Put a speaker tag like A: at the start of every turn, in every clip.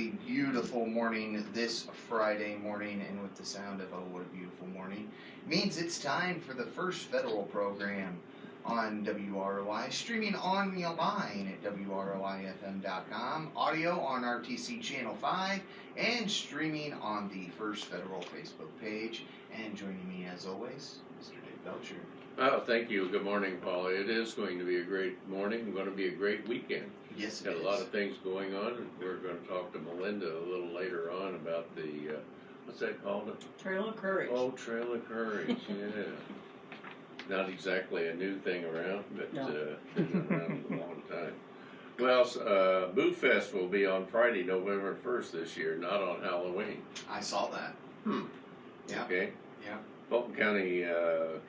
A: a beautiful morning this Friday morning, and with the sound of, oh, what a beautiful morning, means it's time for the first federal program on WROI, streaming on the line at WROIFM.com, audio on RTC Channel 5, and streaming on the First Federal Facebook page. And joining me, as always, Mr. Dave Belcher.
B: Oh, thank you. Good morning, Paula. It is going to be a great morning. Going to be a great weekend.
A: Yes,
B: Got a lot of things going on, and we're going to talk to Melinda a little later on about the, what's that called?
C: Trail of Courage.
B: Oh, Trail of Courage, yeah. Not exactly a new thing around, but been around a long time. Well, Boo Fest will be on Friday, November 1st this year, not on Halloween.
A: I saw that. Yeah.
B: Okay.
A: Yeah.
B: Fulton County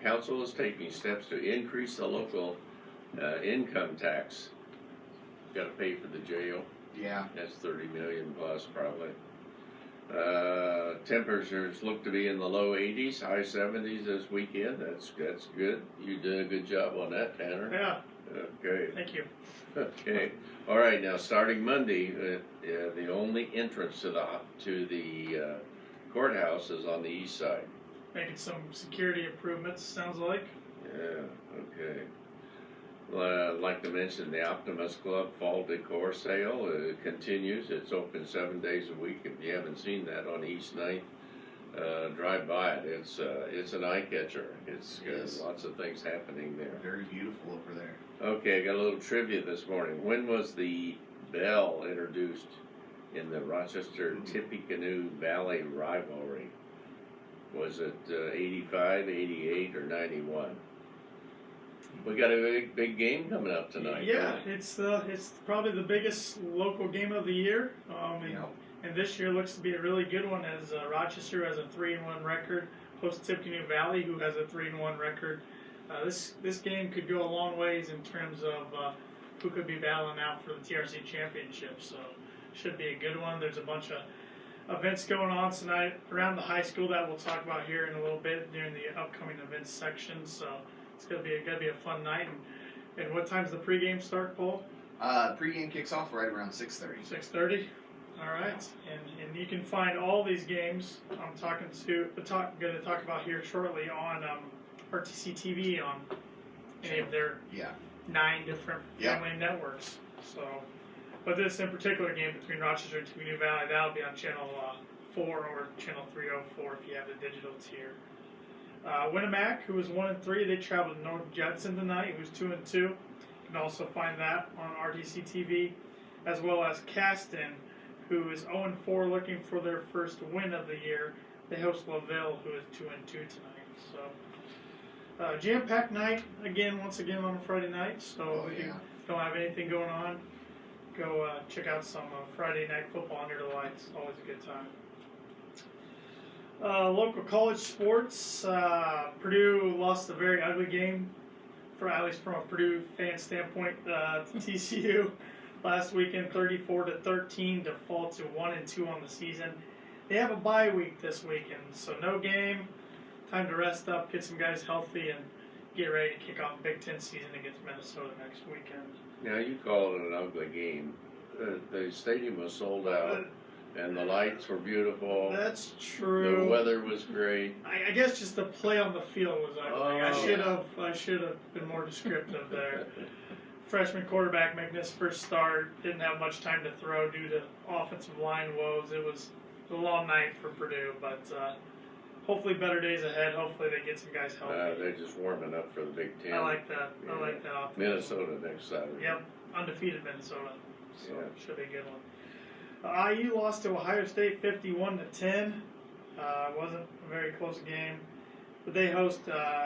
B: Council is taking steps to increase the local income tax. Got to pay for the jail.
A: Yeah.
B: That's $30 million plus probably. Temperatures look to be in the low 80s, high 70s this weekend. That's good. You did a good job on that, Tanner.
C: Yeah.
B: Okay.
C: Thank you.
B: Okay. All right. Now, starting Monday, the only entrance to the courthouse is on the east side.
C: Making some security improvements, sounds like.
B: Yeah. Okay. Well, I'd like to mention the Optimus Club Fall Decor Sale continues. It's open 7 days a week. If you haven't seen that on East 9th, drive by it. It's an eye catcher. It's got lots of things happening there.
A: Very beautiful over there.
B: Okay, I got a little trivia this morning. When was the bell introduced in the Rochester-Tippecanoe Valley rivalry? Was it 85, 88, or 91? We got a big game coming up tonight.
C: Yeah, it's probably the biggest local game of the year. And this year looks to be a really good one, as Rochester has a 3-1 record, hosts Tippecanoe Valley, who has a 3-1 record. This game could go a long ways in terms of who could be battling out for the TRC championship. So should be a good one. There's a bunch of events going on tonight around the high school that we'll talk about here in a little bit during the upcoming events section. So it's gonna be a fun night. And what time's the pregame start, Paul?
A: Pregame kicks off right around 6:30.
C: 6:30. All right. And you can find all these games I'm going to talk about here shortly on RTC TV on any of their 9 different family networks. So, but this in particular game between Rochester and Tippecanoe Valley, that'll be on channel 4 or channel 304 if you have the digital tier. Winnemac, who was 1-3, they traveled to North Judson tonight, who's 2-2. You can also find that on RTC TV, as well as Caston, who is 0-4, looking for their first win of the year. They host LaVille, who is 2-2 tonight. So, jam-packed night once again on a Friday night. So if you don't have anything going on, go check out some Friday night football under the lights. Always a good time. Local college sports. Purdue lost a very ugly game, at least from a Purdue fan standpoint, to TCU last weekend, 34-13, to fall to 1-2 on the season. They have a bye week this weekend, so no game. Time to rest up, get some guys healthy, and get ready to kick off the Big Ten season against Minnesota next weekend.
B: Now, you call it an ugly game. The stadium was sold out, and the lights were beautiful.
C: That's true.
B: The weather was great.
C: I guess just the play on the field was ugly. I should have been more descriptive there. Freshman quarterback making his first start, didn't have much time to throw due to offensive line woes. It was a long night for Purdue, but hopefully better days ahead. Hopefully they get some guys healthy.
B: They're just warming up for the Big Ten.
C: I like that. Yeah. I like that optimism.
B: Minnesota next Saturday.
C: Yep, undefeated Minnesota. So should be a good one. IU lost to Ohio State 51-10. Wasn't a very close game, but they host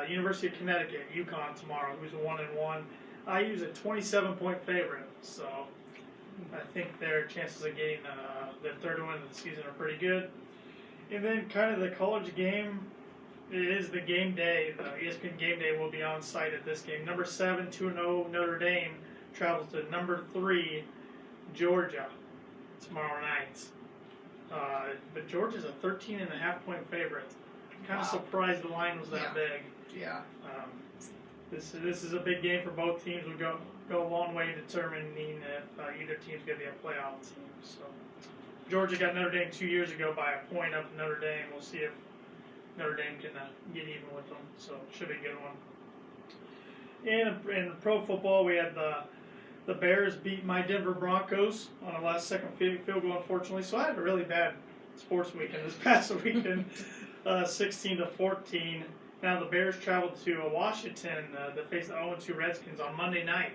C: University of Connecticut, UConn tomorrow, who's 1-1. IU's a 27-point favorite, so I think their chances of getting their third win of the season are pretty good. And then kind of the college game, it is the game day. The ESPN Game Day will be on site at this game. Number 7, 2-0 Notre Dame travels to number 3 Georgia tomorrow night. But Georgia's a 13.5-point favorite. I'm kind of surprised the line was that big.
A: Yeah.
C: This is a big game for both teams. Will go a long way in determining if either team's going to be a playoff team. So Georgia got Notre Dame 2 years ago by a point up in Notre Dame. We'll see if Notre Dame can get even with them. So it should be a good one. In pro football, we had the Bears beat my Denver Broncos on a last-second field goal, unfortunately. So I had a really bad sports weekend this past weekend, 16-14. Now the Bears traveled to Washington to face the 0-2 Redskins on Monday night,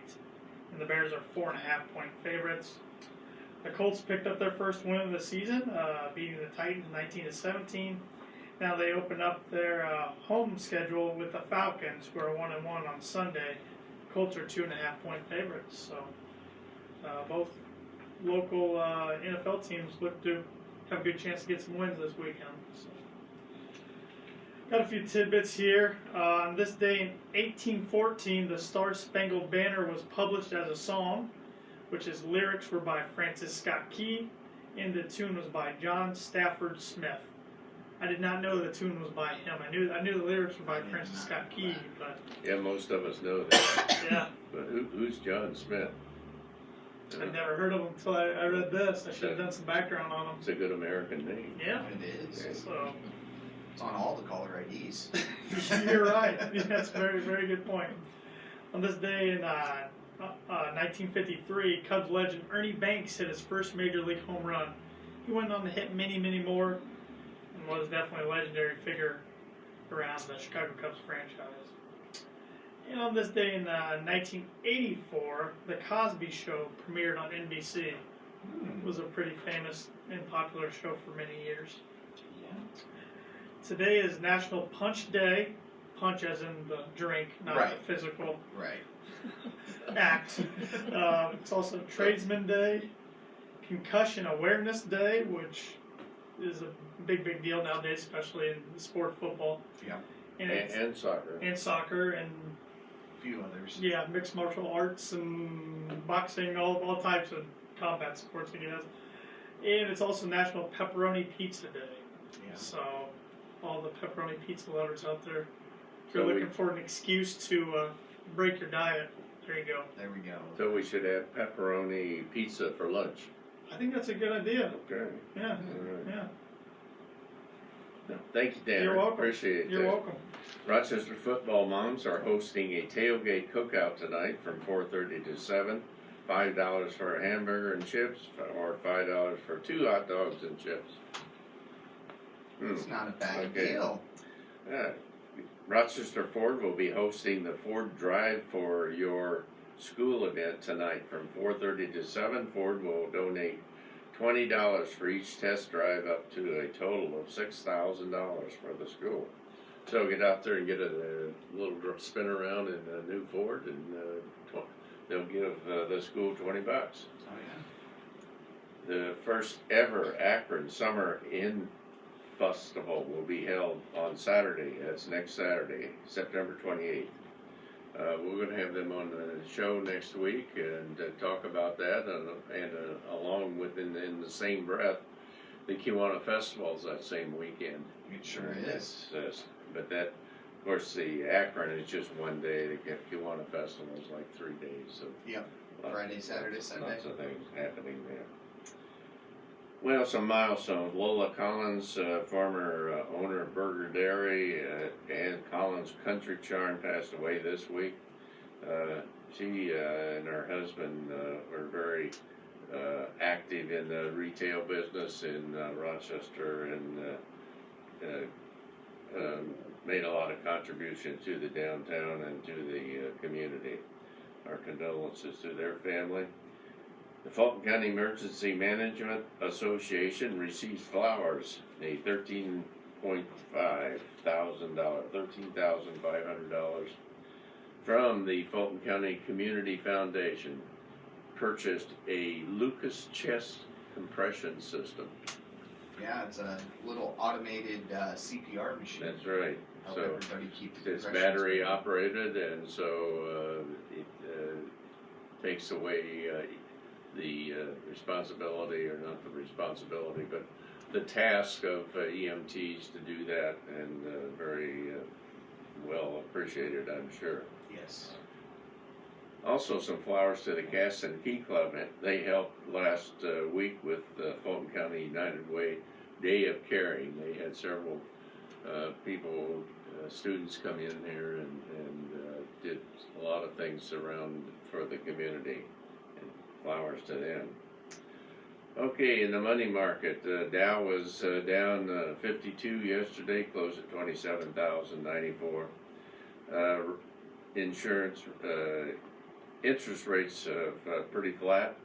C: and the Bears are 4.5-point favorites. The Colts picked up their first win of the season, beating the Titans 19-17. Now they open up their home schedule with the Falcons, who are 1-1 on Sunday. Colts are 2.5-point favorites. So both local NFL teams look to have a good chance to get some wins this weekend. So. Got a few tidbits here. On this day in 1814, the Star Spangled Banner was published as a song, which his lyrics were by Francis Scott Key, and the tune was by John Stafford Smith. I did not know the tune was by him. I knew the lyrics were by Francis Scott Key, but
B: Yeah, most of us know that.
C: yeah,
B: But who's John Smith?
C: I'd never heard of him until I read this. I should have done some background on him.
B: It's a good American name.
C: Yeah,
A: It is.
C: so
A: It's on all the caller IDs.
C: you're right. Yeah, that's a very, very good point. On this day in 1953, Cubs legend Ernie Banks hit his first major league home run. He went on to hit many, many more, and was definitely a legendary figure around the Chicago Cubs franchise. And on this day in 1984, The Cosby Show premiered on NBC. It was a pretty famous and popular show for many years.
A: Yeah.
C: Today is National Punch Day. Punch as in the drink, not
A: Right.
C: the physical
A: Right.
C: act. It's also Tradesman Day, Concussion Awareness Day, which is a big, big deal nowadays, especially in the sport of football.
A: Yeah.
B: And soccer.
C: And soccer, and
A: A few others.
C: yeah, mixed martial arts and boxing, all types of combat sports, I guess. And it's also National Pepperoni Pizza Day.
A: Yeah.
C: So, all the pepperoni pizza lovers out there, if you're
B: So
C: looking for an excuse to break your diet, there you go.
A: There we go.
B: So we should have pepperoni pizza for lunch.
C: I think that's a good idea.
B: Okay.
C: Yeah,
B: All right.
C: yeah.
B: Thank you, Dan.
C: You're welcome.
B: Appreciate
C: You're
B: that.
C: welcome.
B: Rochester football moms are hosting a tailgate cookout tonight from 4:30 to 7. $5 for a hamburger and chips, or $5 for 2 hot dogs and chips.
A: It's not a bad
B: Okay.
A: deal.
B: Rochester Ford will be hosting the Ford Drive for Your School event tonight from 4:30 to 7. Ford will donate $20 for each test drive, up to a total of $6,000 for the school. So get out there and get a little spin around in a new Ford, and they'll give the school $20.
A: Oh yeah.
B: The first ever Akron Summer Inn Festival will be held on Saturday. That's next Saturday, September 28th. We're going to have them on the show next week and talk about that, and along with in the same breath, the Kiwanis Festival's that same weekend.
A: It sure is.
B: But that, of course, the Akron is just one day. The Kiwanis Festival is like 3 days. So
A: Yep. Friday, Saturday, Sunday.
B: Lots of things happening there. Well, some milestones. Lola Collins, former owner of Burger Dairy, and Collins Country Charm, passed away this week. She and her husband were very active in the retail business in Rochester, and made a lot of contribution to the downtown and to the community. Our condolences to their family. The Fulton County Emergency Management Association receives flowers, a $13,500 from the Fulton County Community Foundation. Purchased a Lucas chest compression system.
A: Yeah, it's a little automated CPR machine.
B: That's right.
A: Help
B: So
A: everybody keep the
B: it's
A: compressions
B: battery
A: going.
B: operated, and so it takes away the responsibility, or not the responsibility, but the task of EMTs to do that, and very well appreciated, I'm sure.
A: Yes.
B: Also, some flowers to the Gas and Key Club. They helped last week with the Fulton County County United Way Day of Caring. They had several people, students come in here and did a lot of things around for the community, and flowers to them. Okay, in the money market, Dow was down 52 yesterday, closed at 27,094. Insurance interest rates pretty flat.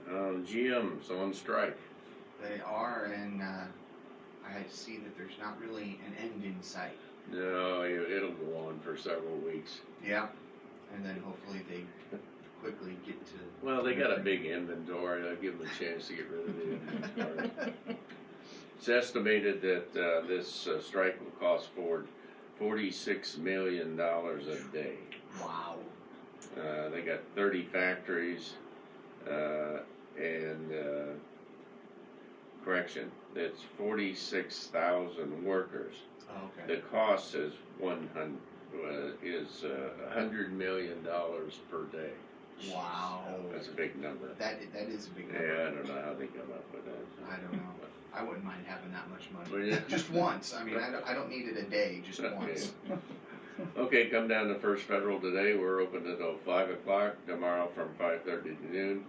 B: GM's on strike.
A: They are, and I see that there's not really an end in sight.
B: No, it'll go on for several weeks.
A: Yeah, and then hopefully they quickly get to.
B: Well, they got a big inventory. I'll give them a chance to get rid of the inventory. It's estimated that this strike will cost Ford $46 million a day.
A: Wow.
B: They got 30 factories, and correction, that's 46,000 workers.
A: Oh, okay.
B: The cost is $100 million per day.
A: Wow.
B: That's a big number.
A: That is a big number.
B: Yeah, I don't know how they come up with that.
A: I don't know. I wouldn't mind having that much money.
B: Well, yeah.
A: Just once. I mean, I don't need it a day, just once.
B: Okay, come down to First Federal today. We're open until 5 o'clock. Tomorrow from 5:30 to noon.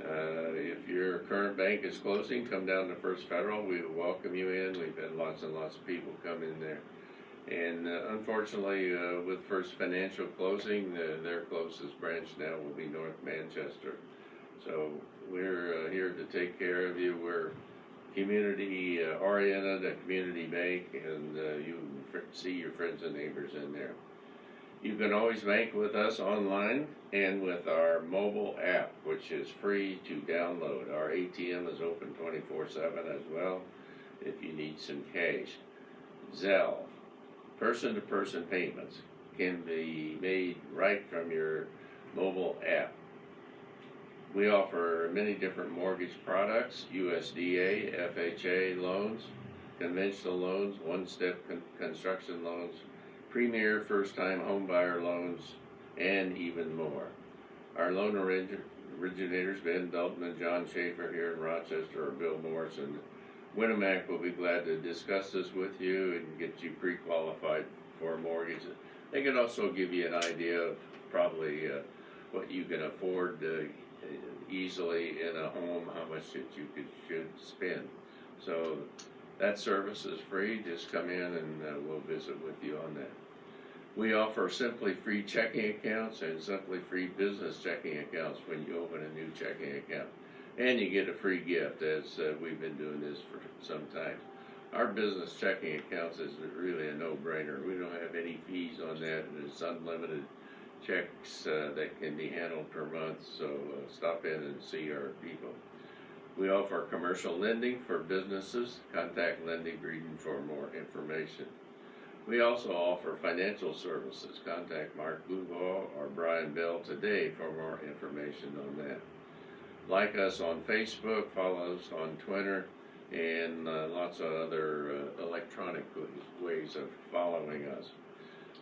B: If your current bank is closing, come down to First Federal. We welcome you in. We've had lots and lots of people come in there. And unfortunately, with First Financial closing, their closest branch now will be North Manchester. So we're here to take care of you. We're community oriented, a community bank, and you see your friends and neighbors in there. You can always bank with us online and with our mobile app, which is free to download. Our ATM is open 24/7 as well if you need some cash. Zelle, person-to-person payments can be made right from your mobile app. We offer many different mortgage products: USDA, FHA loans, conventional loans, one-step construction loans, premier first-time homebuyer loans, and even more. Our loan originators, Ben Dalton and John Schaefer here in Rochester, or Bill Morrison, Winnemac will be glad to discuss this with you and get you pre-qualified for a mortgage. They can also give you an idea of probably what you can afford easily in a home, how much that you should spend. So that service is free. Just come in and we'll visit with you on that. We offer simply free checking accounts and simply free business checking accounts when you open a new checking account. And you get a free gift, as we've been doing this for some time. Our business checking accounts is really a no-brainer. We don't have any fees on that, and it's unlimited checks that can be handled per month, so stop in and see our people. We offer commercial lending for businesses. Contact Lending Breeden for more information. We also offer financial services. Contact Mark Blueball or Brian Bell today for more information on that. Like us on Facebook, follow us on Twitter, and lots of other electronic ways of following us.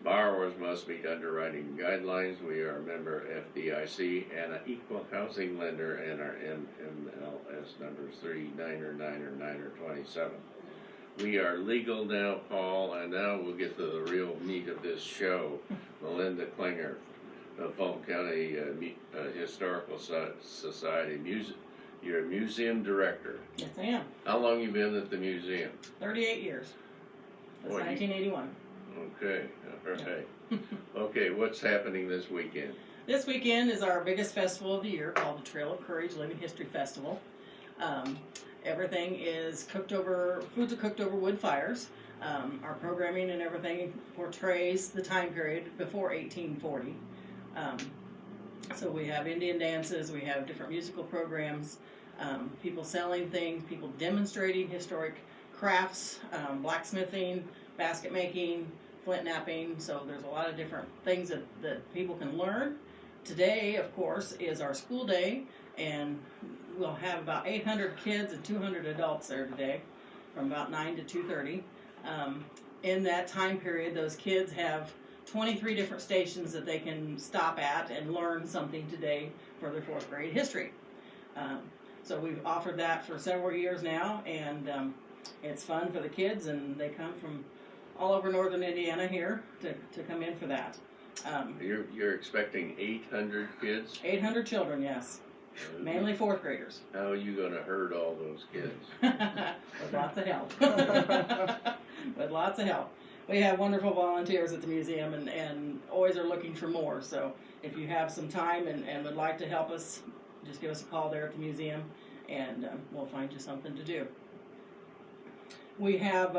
B: Borrowers must meet underwriting guidelines. We are a member FDIC and an equal housing lender, and our MLS number is 399927. We are legal now, Paul, and now we'll get to the real meat of this show. Melinda Klinger, the Fulton County Historical Society. You're a museum director.
D: Yes, I am.
B: How long you been at the museum?
D: 38 years. That's 1981.
B: Okay, all right. Okay, what's happening this weekend?
D: This weekend is our biggest festival of the year, called the Trail of Courage Living History Festival. Everything is foods are cooked over wood fires. Our programming and everything portrays the time period before 1840. So we have Indian dances, we have different musical programs, people selling things, people demonstrating historic crafts, blacksmithing, basket making, flint knapping. So there's a lot of different things that people can learn. Today, of course, is our school day, and we'll have about 800 kids and 200 adults there today from about 9 to 2:30. In that time period, those kids have 23 different stations that they can stop at and learn something today for their 4th grade history. So we've offered that for several years now, and it's fun for the kids, and they come from all over northern Indiana here to come in for that.
B: You're expecting 800 kids?
D: 800 children, yes. Mainly fourth graders.
B: How are you going to herd all those kids?
D: With lots of help. With lots of help. We have wonderful volunteers at the museum and always are looking for more. So if you have some time and would like to help us, just give us a call there at the museum and we'll find you something to do. We have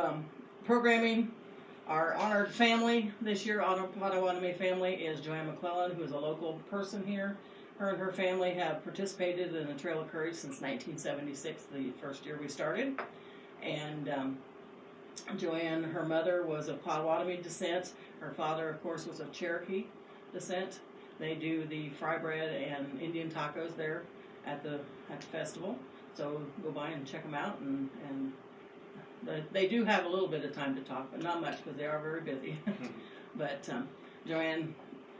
D: programming. Our honored family this year, honored Potawatomi family, is Joanne McClellan, who is a local person here. Her and her family have participated in the Trail of Courage since 1976, the first year we started. And Joanne, her mother, was of Potawatomi descent. Her father, of course, was of Cherokee descent. They do the fry bread and Indian tacos there at the festival. So go by and check them out. And they do have a little bit of time to talk, but not much because they are very busy. But Joanne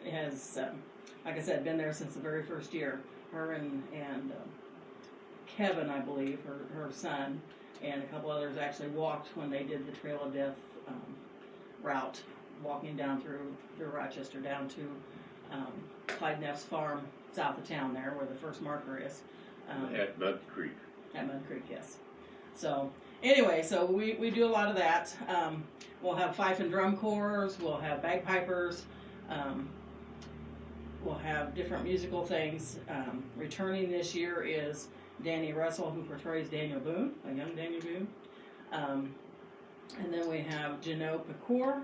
D: has, like I said, been there since the very first year. Her and Kevin, I believe, her son, and a couple others actually walked when they did the Trail of Death route, walking down through Rochester down to Clyde Neff's farm south of town there, where the first marker is.
B: At Mud Creek.
D: At Mud Creek, yes. So anyway, so we do a lot of that. We'll have fife and drum corps. We'll have bagpipers. We'll have different musical things. Returning this year is Danny Russell, who portrays Daniel Boone, a young Daniel Boone. And then we have Janot Pecor,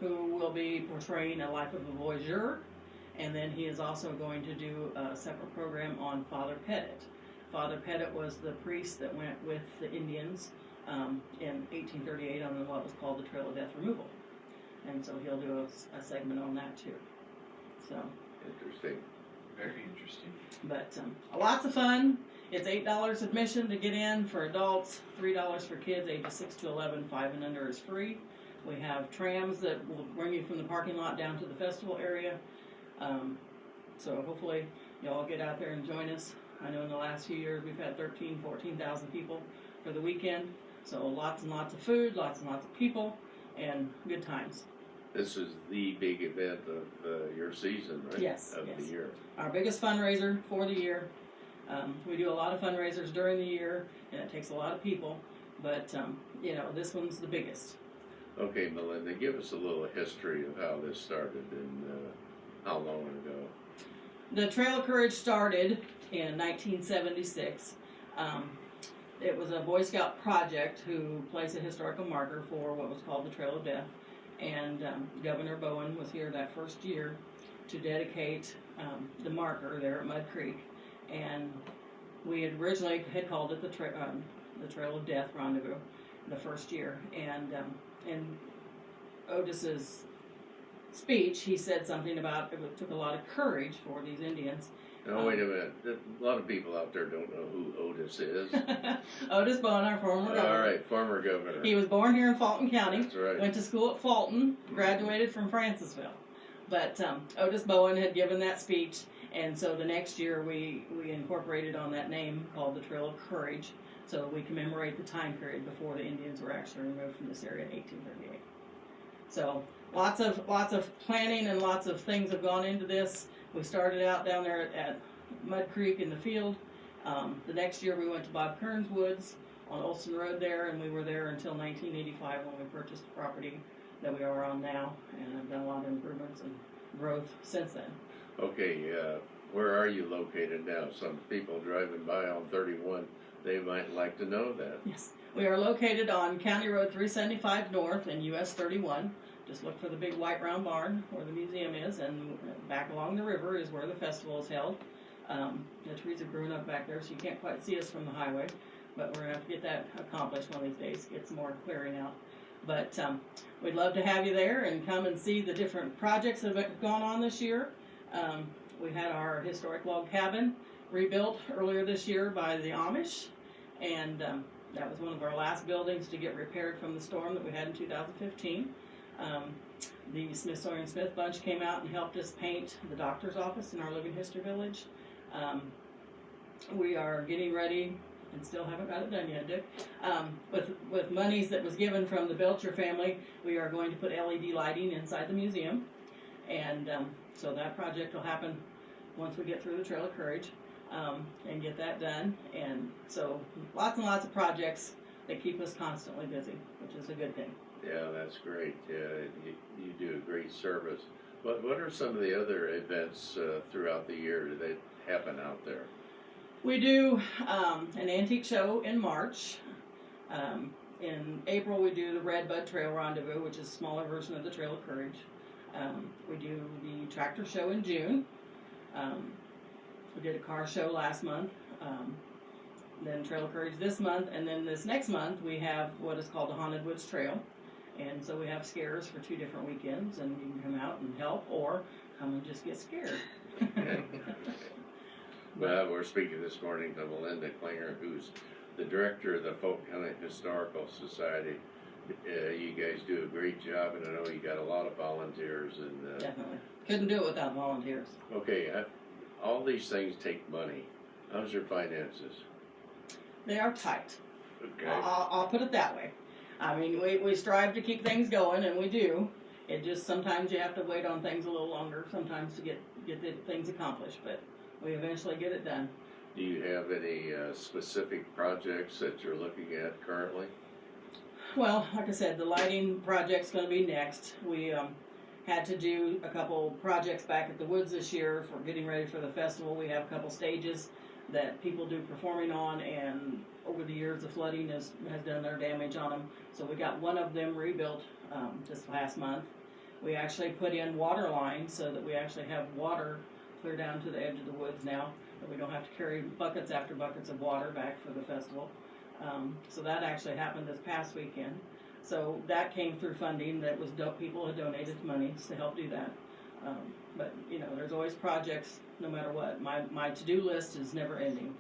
D: who will be portraying a life of a voyageur. And then he is also going to do a separate program on Father Pettit. Father Pettit was the priest that went with the Indians in 1838 on what was called the Trail of Death Removal. And so he'll do a segment on that too. So
B: Interesting.
A: Very interesting.
D: But lots of fun. It's $8 admission to get in for adults, $3 for kids ages 6 to 11. 5 and under is free. We have trams that will bring you from the parking lot down to the festival area. So hopefully you'll all get out there and join us. I know in the last few years we've had 14,000 people for the weekend. So lots and lots of food, lots and lots of people, and good times.
B: This is the big event of your season, right?
D: Yes,
B: Of
D: yes.
B: the year.
D: Our biggest fundraiser for the year. We do a lot of fundraisers during the year, and it takes a lot of people. But, this one's the biggest.
B: Okay, Melinda, give us a little history of how this started and how long ago.
D: The Trail of Courage started in 1976. It was a Boy Scout project who placed a historical marker for what was called the Trail of Death. And Governor Bowen was here that first year to dedicate the marker there at Mud Creek. And we had originally called it the Trail of Death Rendezvous the first year. And in Otis's speech, he said something about it took a lot of courage for these Indians.
B: Now, wait a minute. A lot of people out there don't know who Otis is.
D: Otis Bowen, our former governor.
B: All right, former governor.
D: He was born here in Fulton County.
B: That's right.
D: Went to school at Fulton, graduated from Francisville. But Otis Bowen had given that speech, and so the next year we incorporated on that name called the Trail of Courage. So we commemorate the time period before the Indians were actually removed from this area in 1838. So lots of planning and lots of things have gone into this. We started out down there at Mud Creek in the field. The next year we went to Bob Kern's Woods on Olson Road there, and we were there until 1985 when we purchased the property that we are on now, and I've done a lot of improvements and growth since then.
B: Okay, where are you located now? Some people driving by on 31, they might like to know that.
D: Yes, we are located on County Road 375 North and US 31. Just look for the big white round barn where the museum is, and back along the river is where the festival is held. The trees have grown up back there, so you can't quite see us from the highway, but we're going to have to get that accomplished one of these days, get some more clearing out. But we'd love to have you there and come and see the different projects that have gone on this year. We had our historic log cabin rebuilt earlier this year by the Amish, and that was one of our last buildings to get repaired from the storm that we had in 2015. The Smithsonian Smith Bunch came out and helped us paint the doctor's office in our Living History Village. we are getting ready, and still haven't got it done yet, Dick. With monies that was given from the Belcher family, we are going to put LED lighting inside the museum, and so that project will happen once we get through the Trail of Courage, and get that done. And so lots and lots of projects that keep us constantly busy, which is a good thing.
B: Yeah, that's great. You do a great service. What are some of the other events throughout the year that happen out there?
D: We do an antique show in March. In April, we do the Red Bud Trail Rendezvous, which is a smaller version of the Trail of Courage. We do the tractor show in June. We did a car show last month. Then Trail of Courage this month, and then this next month we have what is called the Haunted Woods Trail. And so we have scares for 2 different weekends, and you can come out and help, or come and just get scared.
B: Well, we're speaking this morning to Melinda Klinger, who's the director of the Fulton County Historical Society. You guys do a great job, and I know you got a lot of volunteers. And
D: Definitely. Couldn't do it without volunteers.
B: Okay, all these things take money. How's your finances?
D: They are tight.
B: Okay.
D: I'll put it that way. I mean, we strive to keep things going, and we do. It just sometimes you have to wait on things a little longer, sometimes to get the things accomplished, but we eventually get it done.
B: Do you have any specific projects that you're looking at currently?
D: Well, like I said, the lighting project's going to be next. We had to do a couple projects back at the woods this year for getting ready for the festival. We have a couple stages that people do performing on, and over the years the flooding has done their damage on them. So we got one of them rebuilt this last month. We actually put in water lines so that we actually have water clear down to the edge of the woods now, that we don't have to carry buckets after buckets of water back for the festival. So that actually happened this past weekend. So that came through funding that was people had donated money to help do that. But you know, there's always projects no matter what. My to-do list is never ending.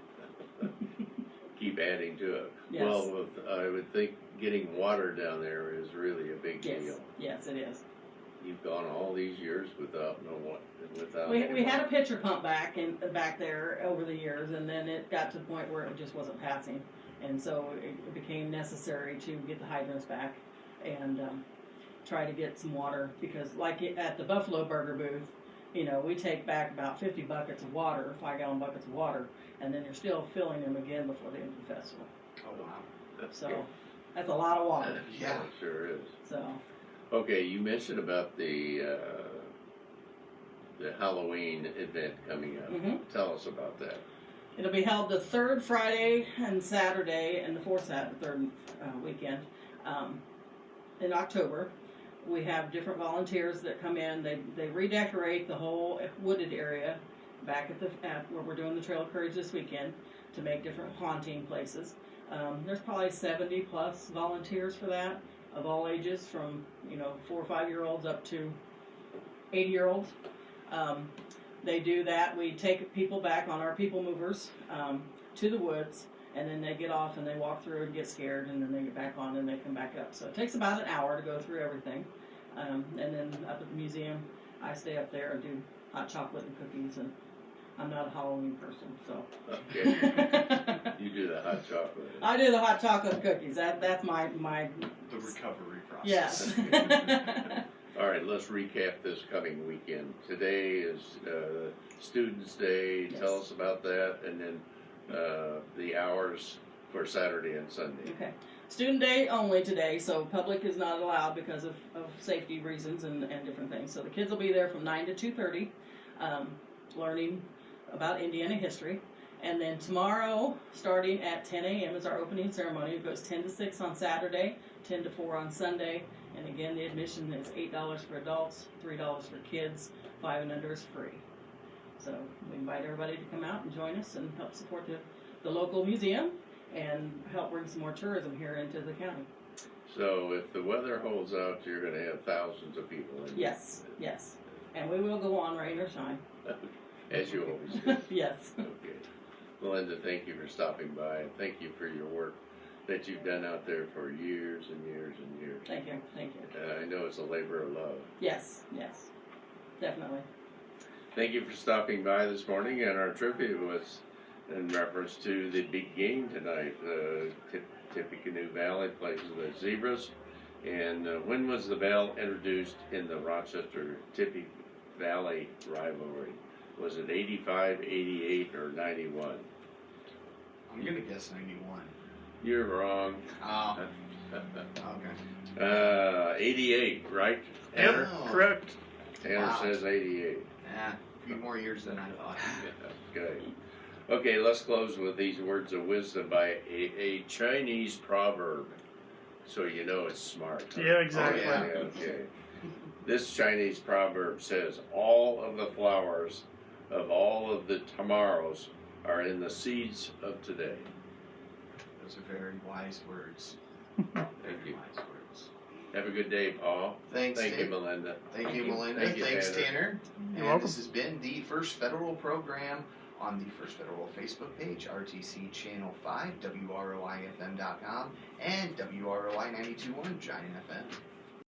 B: Keep adding to it.
D: Yes.
B: Well, I would think getting water down there is really a big deal.
D: Yes, it is.
B: You've gone all these years without
D: We had a pitcher pump back there over the years, and then it got to the point where it just wasn't passing, and so it became necessary to get the hydrants back and try to get some water, because like at the Buffalo Burger booth, you know, we take back about 50 buckets of water, 5-gallon buckets of water, and then you're still filling them again before the end of the festival.
A: Oh, wow.
D: So that's a lot of water.
A: Yeah.
B: It sure is.
D: So.
B: Okay, you mentioned about the Halloween event coming up.
D: Mm-hmm.
B: Tell us about that.
D: It'll be held the third Friday and Saturday and the third weekend in October. We have different volunteers that come in. They redecorate the whole wooded area back at where we're doing the Trail of Courage this weekend to make different haunting places. There's probably 70 plus volunteers for that, of all ages, from 4 or 5 year olds up to 80-year-olds. They do that. We take people back on our people movers to the woods, and then they get off and they walk through and get scared, and then they get back on and they come back up. So it takes about an hour to go through everything. And then up at the museum, I stay up there and do hot chocolate and cookies, and I'm not a Halloween person, so.
B: Okay. You do the hot chocolate.
D: I do the hot chocolate and cookies. That's my.
A: The recovery process.
D: Yes.
B: All right, let's recap this coming weekend. Today is Students' Day.
D: Yes.
B: Tell us about that, and then the hours for Saturday and Sunday.
D: Okay. Student Day only today, so public is not allowed because of safety reasons and different things. So the kids will be there from 9 to 2:30, learning about Indiana history. And then tomorrow, starting at 10 a.m. is our opening ceremony. It goes 10 to 6 on Saturday, 10 to 4 on Sunday. And again, the admission is $8 for adults, $3 for kids, 5 and under is free. So we invite everybody to come out and join us and help support the local museum and help bring some more tourism here into the county.
B: So if the weather holds out, you're going to have thousands of people.
D: Yes. And we will go on, rain or shine.
B: As you always do.
D: Yes.
B: Okay. Melinda, thank you for stopping by, and thank you for your work that you've done out there for years and years and years.
D: Thank you.
B: I know it's a labor of love.
D: Yes, definitely.
B: Thank you for stopping by this morning, and our trivia was in reference to the big game tonight. Tippecanoe Valley plays the Zebras. And when was the Bell introduced in the Rochester-Tippecanoe Valley rivalry? Was it 85, 88, or 91?
A: I'm gonna guess 91.
B: You're wrong.
A: Oh, okay.
B: 88, right?
C: Yep,
B: Tanner?
A: Oh.
C: correct.
B: Tanner
A: Wow.
B: says 88.
A: A few more years than I thought.
B: Okay. Okay, let's close with these words of wisdom by a Chinese proverb. So you know it's smart. Huh?
C: Yeah, exactly.
A: Oh, yeah.
B: Okay. This Chinese proverb says, all of the flowers of all of the tomorrows are in the seeds of today.
A: Those are very wise words.
B: Thank you.
A: Wise words.
B: Have a good day, Paul.
A: Thanks,
B: Thank you,
A: Dave.
B: Melinda.
A: Thank you, Melinda.
B: Thank you,
A: Thanks,
B: Tanner.
A: Tanner.
C: You're
A: And
C: welcome.
A: this has been the First Federal program on the First Federal Facebook page, RTC Channel 5, WROIFM.com, and WROI 92.1 Giant FM.